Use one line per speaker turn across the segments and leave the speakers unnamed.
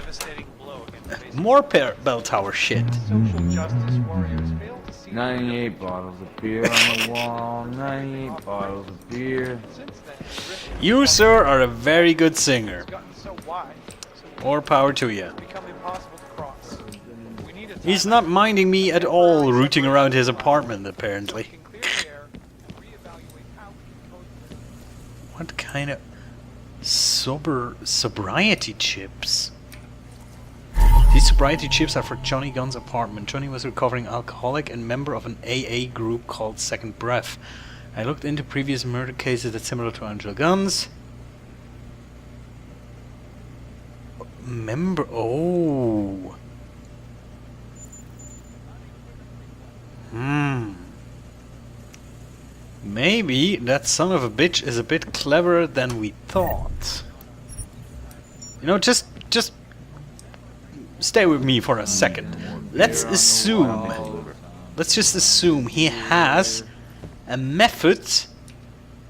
devastating blow against the basic
More bell tower shit.
social justice warriors failed to see
98 bottles of beer on the wall, 98 bottles of beer.
Since then, the rift
You, sir, are a very good singer.
has gotten so wide, so
More power to you.
it's become impossible to cross. We need a
He's
time
not minding me at all, rooting around his apartment, apparently.
we can clear the air and reevaluate how we can coexist.
What kind of sobriety chips? These sobriety chips are for Johnny Gunn's apartment. Johnny was a recovering alcoholic and member of an AA group called Second Breath. I looked into previous murder cases that's similar to Angela Gunn's. Oh. Maybe that son of a bitch is a bit cleverer than we thought. You know, just stay with me for a second. Let's just assume he has a method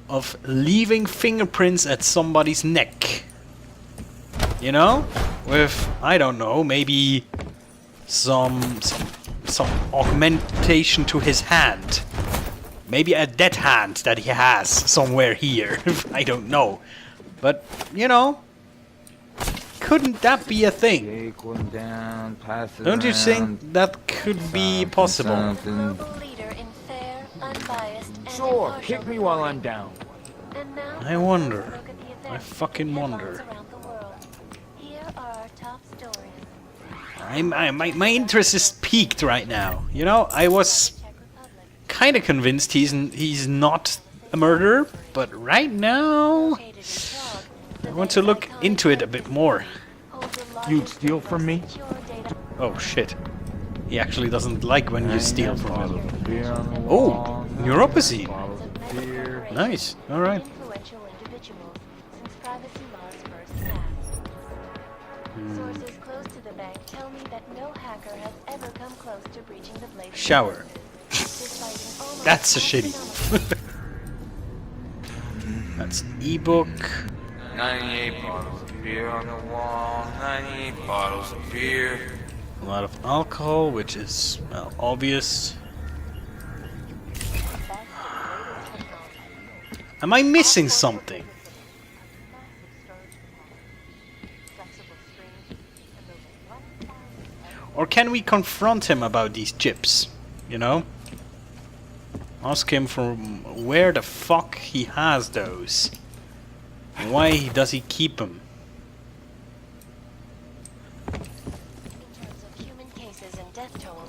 of leaving fingerprints at somebody's neck. You know? With, I don't know, maybe some augmentation to his hand. Maybe a dead hand that he has somewhere here. I don't know. But, you know, couldn't that be a thing?
Take one down, pass it
Don't you
around.
think that could be possible?
Something.
Global leader in fair, unbiased, and
Sure,
impartial
kick me while I'm
reporting.
down.
And now,
I wonder.
let's look at the events
I fucking
and
wonder.
headlines around the world. Here are our top stories.
My interest is peaked right now. You know, I was
Czech Republic.
kind of convinced he's not a murderer, but right now
Located in Prague, the
I want to look
iconic
into it a bit more.
holds the largest
You'd steal from me?
secure data-
Oh shit. He actually doesn't like when you steal from
Bottles
him.
of beer on the
Oh,
wall,
neuropathy.
bottles of
of medical
beer.
corporations
Nice. Alright.
and influential individuals since privacy laws first passed. Sources close to the bank tell me that no hacker has ever come close to breaching the blade.
Shower.
Despite an almost
That's a shitty.
astronomical
That's an ebook.
98 bottles of beer on the wall, 98 bottles of beer.
A lot of alcohol, which is, well, obvious. Am I missing something? Or can we confront him about these chips? You know? Ask him from where the fuck he has those. Why does he keep them?
In terms of human cases and death toll,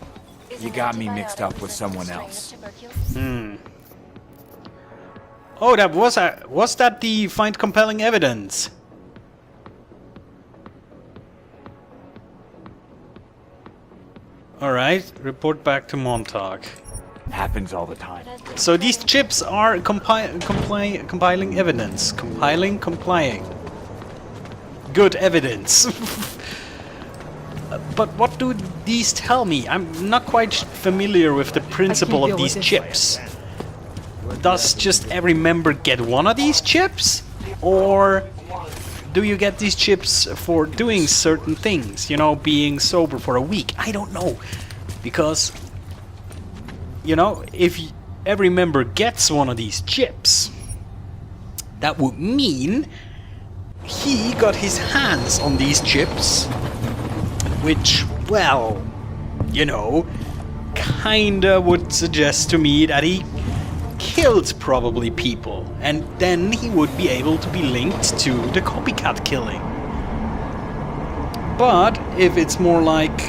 is
You
an
got me mixed up with
antibiotic-resistant
someone
strain of
else.
tuberculosis.
Oh, that was that the find compelling evidence? Alright, report back to Montauk.
Happens all the time.
So these chips are compiling evidence. Complying. Good evidence. But what do these tell me? I'm not quite familiar with the principle of these chips. Does just every member get one of these chips? Or do you get these chips for doing certain things? You know, being sober for a week? I don't know. Because, you know, if every member gets one of these chips, that would mean he got his hands on these chips, which, well, you know, kinda would suggest to me that he killed probably people, and then he would be able to be linked to the copycat killing. But if it's more like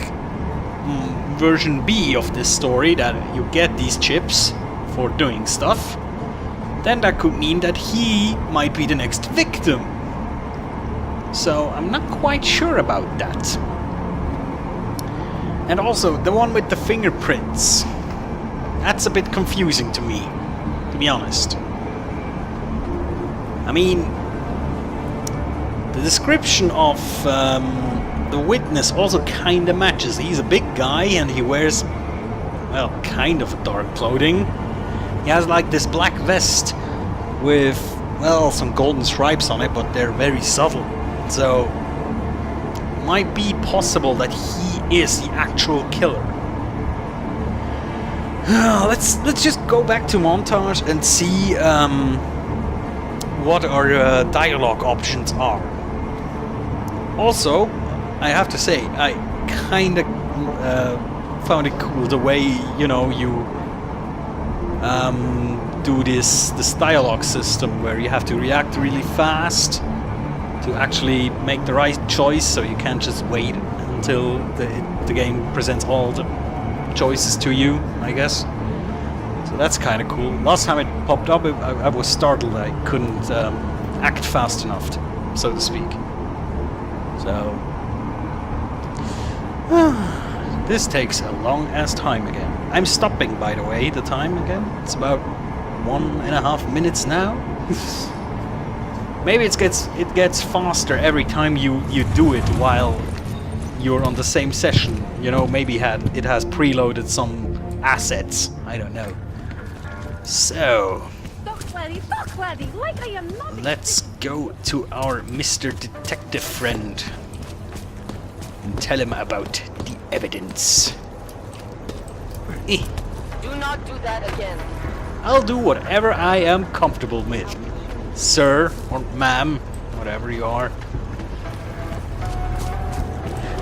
version B of this story, that you get these chips for doing stuff, then that could mean that he might be the next victim. So I'm not quite sure about that. And also, the one with the fingerprints. That's a bit confusing to me, to be honest. I mean, the description of the witness also kinda matches. He's a big guy and he wears, well, kind of dark clothing. He has like this black vest with, well, some golden stripes on it, but they're very subtle. So, might be possible that he is the actual killer. Let's just go back to montage and see what our dialogue options are. Also, I have to say, I kind of found it cool the way, you know, you do this dialogue system where you have to react really fast to actually make the right choice, so you can't just wait until the game presents all the choices to you, I guess. So that's kind of cool. Last time it popped up, I was startled. I couldn't act fast enough, so to speak. So this takes a long ass time again. I'm stopping, by the way, the time again. It's about 1.5 minutes now. Maybe it gets faster every time you do it while you're on the same session. You know, maybe it has preloaded some assets. I don't know. So let's go to our Mr. Detective friend and tell him about the evidence.
Do not do that again.
I'll do whatever I am comfortable with, sir or ma'am, whatever you are.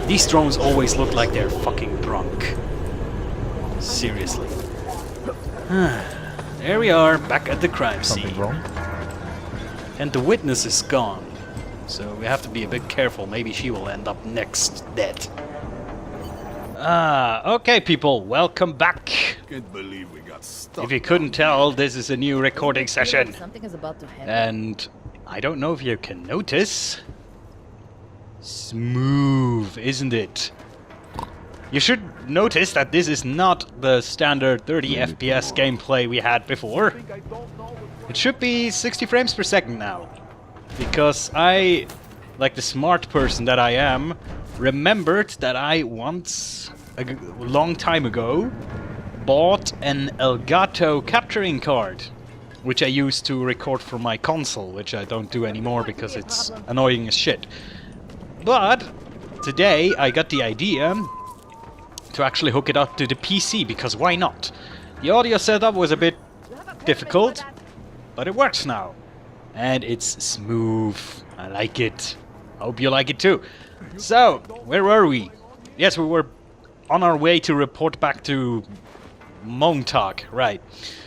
These drones always look like they're fucking drunk. Seriously. There we are, back at the crime scene.
Something wrong?
And the witness is gone. So we have to be a bit careful. Maybe she will end up next dead. Okay people, welcome back.
Can't believe we got stuck.
If you couldn't tell, this is a new recording session.
Something is about to happen.
And I don't know if you can notice. Smooth, isn't it? You should notice that this is not the standard 30 FPS gameplay we had before. It should be 60 frames per second now. Because I, like the smart person that I am, remembered that I once, a long time ago, bought an Elgato capturing card, which I used to record from my console, which I don't do anymore because it's annoying as shit. But today I got the idea to actually hook it up to the PC, because why not? The audio setup was a bit difficult, but it works now. And it's smooth. I like it. Hope you like it too. So, where were we? Yes, we were on our way to report back to Montag, right.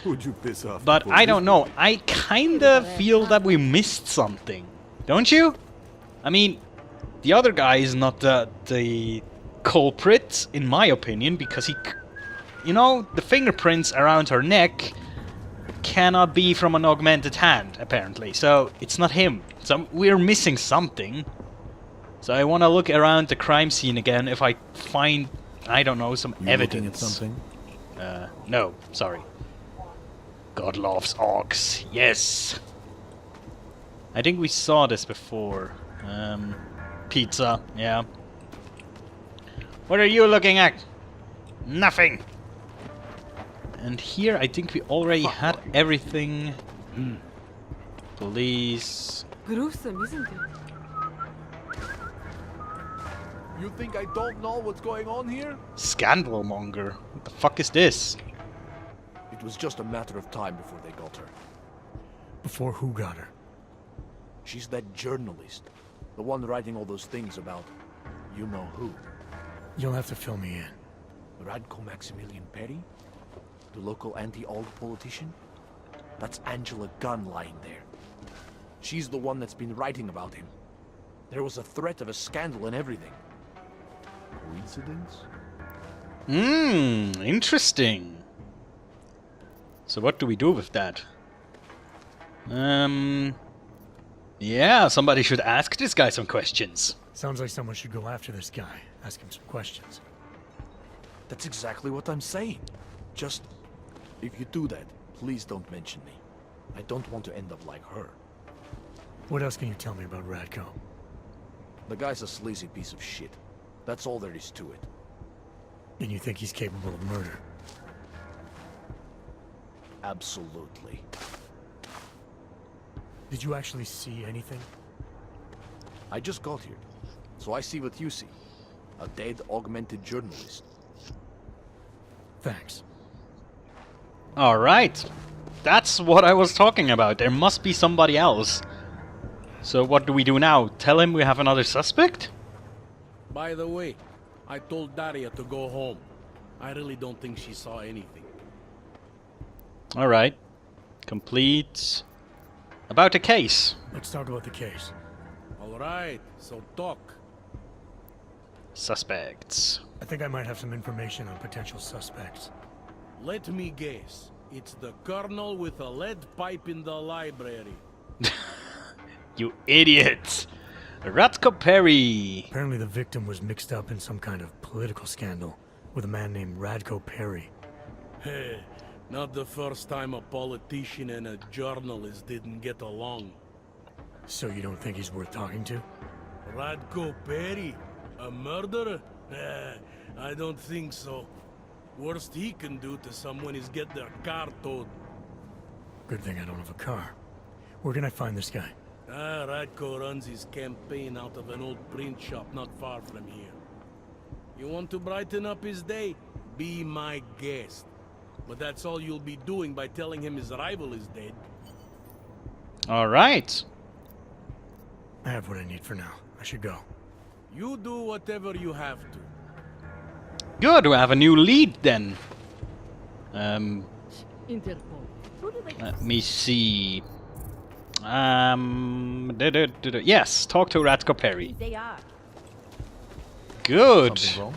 Would you piss off?
But I don't know, I kinda feel that we missed something. Don't you? I mean, the other guy is not the culprit, in my opinion, because he... You know, the fingerprints around her neck cannot be from an augmented hand, apparently. So, it's not him. So, we're missing something. So I want to look around the crime scene again if I find, I don't know, some evidence.
Looking at something?
No, sorry. God loves orcs. Yes. I think we saw this before. Pizza, yeah. What are you looking at? Nothing. And here I think we already had everything. Police.
Gruesome, isn't it?
You think I don't know what's going on here?
Scandalmonger. What the fuck is this?
It was just a matter of time before they got her.
Before who got her?
She's that journalist. The one writing all those things about you know who.
You'll have to fill me in.
Radko Maximilian Perry? The local anti-Old politician? That's Angela Gunn lying there. She's the one that's been writing about him. There was a threat of a scandal and everything.
Coincidence?
Interesting. So what do we do with that? Yeah, somebody should ask this guy some questions.
Sounds like someone should go after this guy. Ask him some questions.
That's exactly what I'm saying. Just, if you do that, please don't mention me. I don't want to end up like her.
What else can you tell me about Radko?
The guy's a sleazy piece of shit. That's all there is to it.
And you think he's capable of murder?
Absolutely.
Did you actually see anything?
I just got here, so So I see what you see. A dead, augmented journalist.
Thanks.
Alright. That's what I was talking about. There must be somebody else. So what do we do now? Tell him we have another suspect?
By the way, I told Daria to go home. I really don't think she saw anything.
Alright. Complete. About the case.
Let's talk about the case.
Alright, so talk.
Suspects.
I think I might have some information on potential suspects.
Let me guess. It's the colonel with a lead pipe in the library.
You idiot! Ratko Perry!
Apparently the victim was mixed up in some kind of political scandal with a man named Radko Perry.
Hey, not the first time a politician and a journalist didn't get along.
So you don't think he's worth talking to?
Radko Perry? A murderer? I don't think so. Worst he can do to someone is get their car towed.
Good thing I don't have a car. Where can I find this guy?
Radko runs his campaign out of an old print shop not far from here. You want to brighten up his day? Be my guest. But that's all you'll be doing by telling him his rival is dead.
Alright.
I have what I need for now. I should go.
You do whatever you have to.
Good, we have a new lead then.
Interpol. Who do they
Let me see. Yes, talk to Ratko Perry.
they are?
Good.
Something wrong?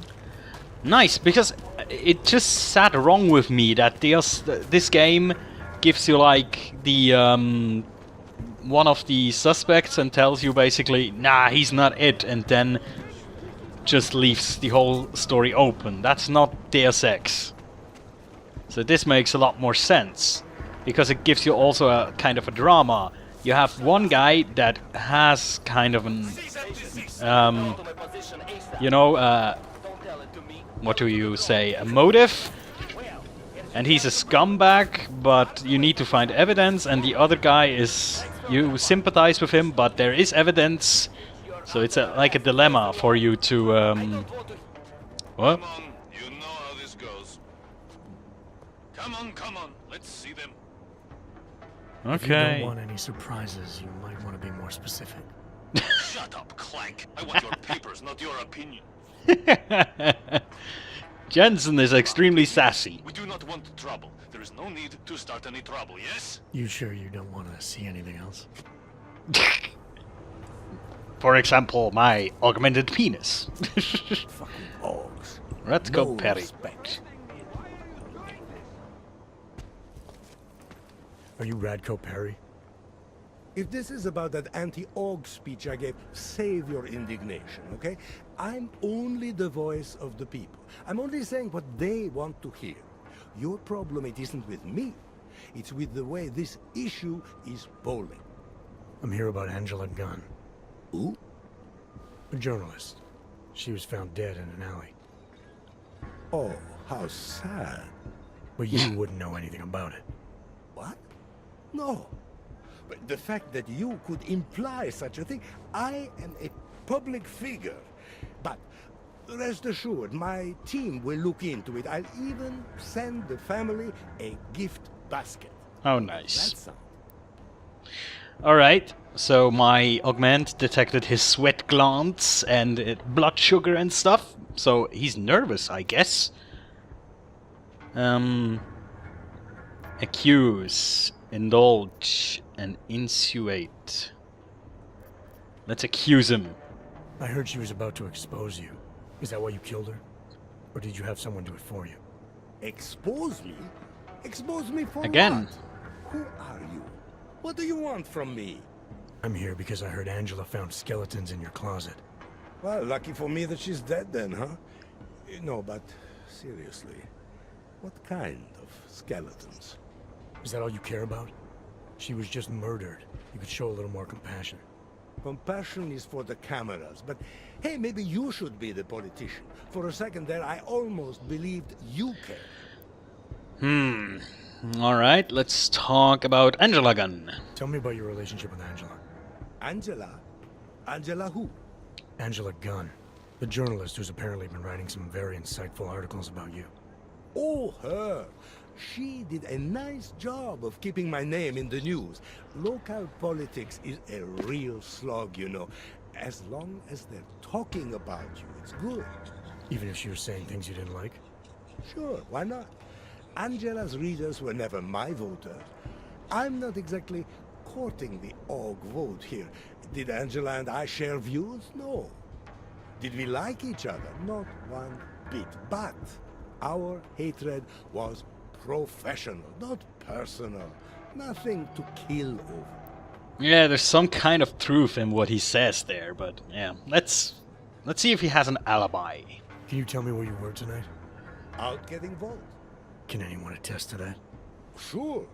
Nice, because it just sat wrong with me that this game gives you like the one of the suspects and tells you basically, nah, he's not it, and then just leaves the whole story open. That's not Deus Ex. So this makes a lot more sense, because it gives you also a kind of a drama. You have one guy that has kind of an, you know, what do you say, a motive? And he's a scumbag, but you need to find evidence, and the other guy is, you sympathize with him, but there is evidence, so it's like a dilemma for you to, what?
Come on, you know how this goes. Come on, let's see them.
If you don't
Okay.
want any surprises, you might want to be more specific.
Shut up, Clank. I want your papers, not your opinion.
Jensen is extremely sassy.
We do not want trouble. There is no need to start any trouble, yes?
You sure you don't want to see anything else?
For example, my augmented penis.
Fucking Augs.
Let's go,
No
Perry.
respect.
Are you Radko Perry?
If this is about that anti-Aug speech I gave, save your indignation, okay? I'm only the voice of the people. I'm only saying what they want to hear. Your problem, it isn't with me. It's with the way this issue is bowling.
I'm here about Angela Gunn,
Who?
a journalist. She was found dead in an alley.
Oh, how sad.
But you wouldn't know anything about it.
What? No. But the fact that you could imply such a thing, I am a public figure. But rest assured, my team will look into it. I'll even send the family a gift basket.
Oh, nice.
That sound.
Alright, so my augment detected his sweat glands and blood sugar and stuff, so he's nervous, I guess. Accuse, indulge, and insuate. Let's accuse him.
I heard she was about to expose you. Is that why you killed her? Or did you have someone do it for you?
Expose me? Expose me for
Again.
what? Who are you? What do you want from me?
I'm here because I heard Angela found skeletons in your closet.
Well, lucky for me that she's dead then, huh? No, but seriously, what kind of skeletons?
Is that all you care about? She was just murdered. You could show a little more compassion.
Compassion is for the cameras, but hey, maybe you should be the politician. For a second there, I almost believed you cared.
Alright, let's talk about Angela Gunn.
Tell me about your relationship with Angela.
Angela? Angela who?
Angela Gunn, the journalist who's apparently been writing some very insightful articles about you.
Oh, her. She did a nice job of keeping my name in the news. Local politics is a real slog, you know. As long as they're talking about you, it's good.
Even if she was saying things you didn't like?
Sure, why not? Angela's readers were never my voters. I'm not exactly courting the AUG vote here. Did Angela and I share views? No. Did we like each other? Not one bit. But our hatred was professional, not personal. Nothing to kill over.
Yeah, there's some kind of truth in what he says there, but yeah, let's see if he has an alibi.
Can you tell me where you were tonight?
Out getting votes.
Can anyone attest to that?
Sure.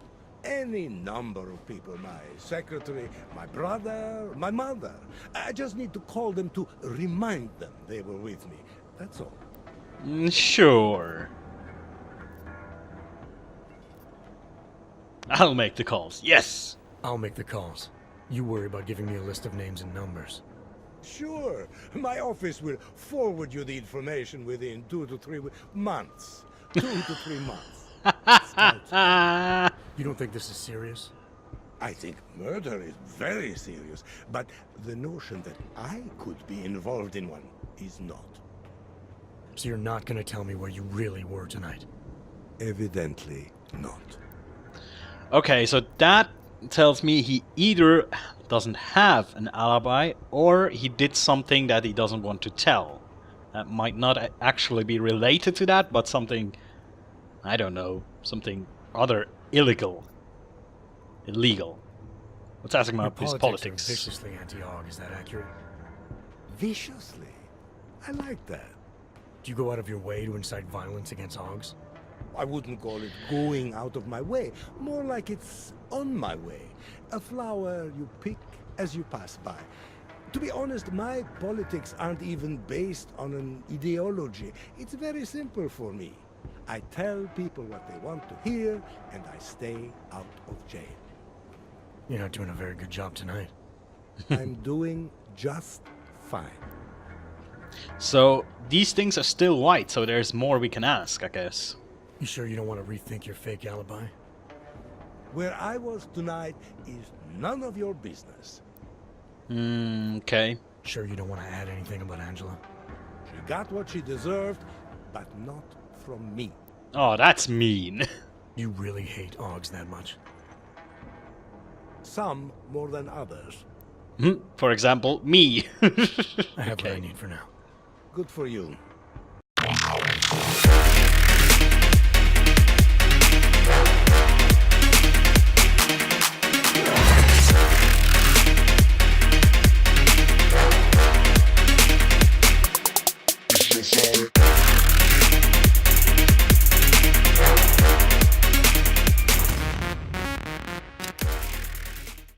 Any number of people. My secretary, my brother, my mother. I just need to call them to remind them they were with me. That's all.
Sure. I'll make the calls. Yes!
I'll make the calls. You worry about giving me a list of names and numbers.
Sure. My office will forward you the information within 2 to 3 months. 2 to 3 months.
You don't think this is serious?
I think murder is very serious, but the notion that I could be involved in one is not.
So you're not gonna tell me where you really were tonight?
Evidently not.
Okay, so that tells me he either doesn't have an alibi or he did something that he doesn't want to tell. That might not actually be related to that, but something, I don't know, something other illegal. Let's ask him about his politics.
Are viciously anti-AUG, is that accurate?
Viciously? I like that.
Do you go out of your way to incite violence against AUGs?
I wouldn't call it going out of my way. More like it's on my way. A flower you pick as you pass by. To be honest, my politics aren't even based on an ideology. It's very simple for me. I tell people what they want to hear, and I stay out of jail.
You're not doing a very good job tonight.
I'm doing just fine.
So, these things are still white, so there's more we can ask, I guess.
You sure you don't want to rethink your fake alibi?
Where I was tonight is none of your business.
Okay.
Sure you don't want to add anything about Angela?
She got what she deserved, but not from me.
Oh, that's mean.
You really hate AUGs that much?
Some more than others.
For example, me.
I have what I need for now.
Good for you.